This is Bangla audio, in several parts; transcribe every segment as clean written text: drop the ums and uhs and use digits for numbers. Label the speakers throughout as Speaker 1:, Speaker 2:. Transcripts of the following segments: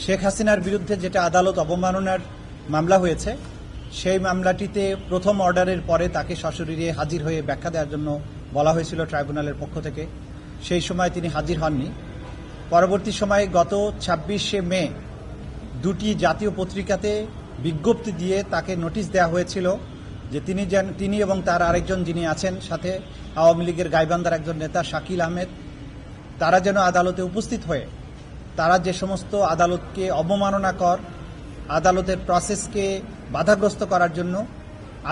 Speaker 1: শেখ হাসিনার বিরুদ্ধে যেটা আদালত অবমাননার মামলা হয়েছে সেই মামলাটিতে প্রথম অর্ডারের পরে তাকে সশরীরে হাজির হয়ে ব্যাখ্যা দেওয়ার জন্য বলা হয়েছিল ট্রাইব্যুনালের পক্ষ থেকে। সেই সময় তিনি হাজির হননি। পরবর্তী সময়ে গত ২৬শে মে দুটি জাতীয় পত্রিকাতে বিজ্ঞপ্তি দিয়ে তাকে নোটিশ দেওয়া হয়েছিল যে তিনি এবং তার আরেকজন যিনি আছেন সাথে আওয়ামী লীগের গাইবান্ধার একজন নেতা শাকিল আহমেদ, তারা যেন আদালতে উপস্থিত হয়ে তারা যে সমস্ত আদালতকে অবমাননাকর, আদালতের প্রসেসকে বাধাগ্রস্ত করার জন্য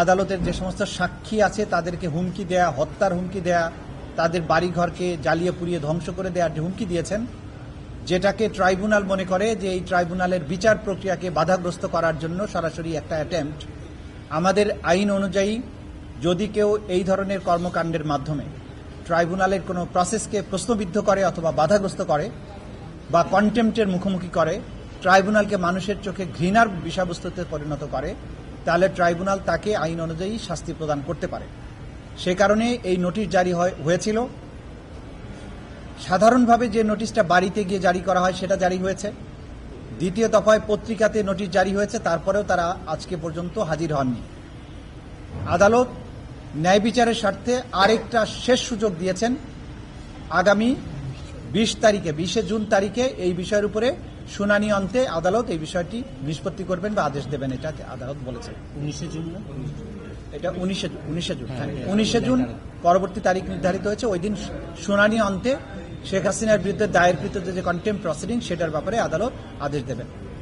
Speaker 1: আদালতের যে সমস্ত সাক্ষী আছে তাদেরকে হুমকি দেয়া, হত্যার হুমকি দেয়া, তাদের বাড়িঘরকে জ্বালিয়ে পুড়িয়ে ধ্বংস করে দেওয়ার যে হুমকি দিয়েছেন, যেটাকে ট্রাইব্যুনাল মনে করে যে এই ট্রাইব্যুনালের বিচার প্রক্রিয়াকে বাধাগ্রস্ত করার জন্য সরাসরি একটা অ্যাটেম্পট। আমাদের আইন অনুযায়ী যদি কেউ এই ধরনের কর্মকাণ্ডের মাধ্যমে ট্রাইব্যুনালের কোনো প্রসেসকে প্রশ্নবিদ্ধ করে অথবা বাধাগ্রস্ত করে বা কন্টেম্পটের মুখোমুখি করে, ট্রাইব্যুনালকে মানুষের চোখে ঘৃণার বিষয়বস্তুতে পরিণত করে, তাহলে ট্রাইব্যুনাল তাকে আইন অনুযায়ী শাস্তি প্রদান করতে পারে। সে কারণে এই নোটিশ জারি হয়েছিল। সাধারণভাবে যে নোটিশটা বাড়িতে গিয়ে জারি করা হয় সেটা জারি হয়েছে। দ্বিতীয় দফায় পত্রিকাতে নোটিশ জারি হয়েছে, তারপরেও তারা আজকে পর্যন্ত হাজির হননি। আদালত ন্যায় বিচারের স্বার্থে আরেকটা শেষ সুযোগ দিয়েছেন। আগামী 20 জুন তারিখে এই বিষয়ের উপরে শুনানি অন্তে আদালত এই বিষয়টি নিষ্পত্তি করবেন বা আদেশ দেবেন, এটা আদালত বলেছে।
Speaker 2: 19 জুন না,
Speaker 1: এটা 19 জুন পরবর্তী তারিখ নির্ধারিত হয়েছে। ওই দিন শুনানি অন্তে শেখ হাসিনার বিরুদ্ধে দায়েরকৃত যে কন্টেম্প্ট প্রসিডিং সেটার ব্যাপারে আদালত আদেশ দেবেন।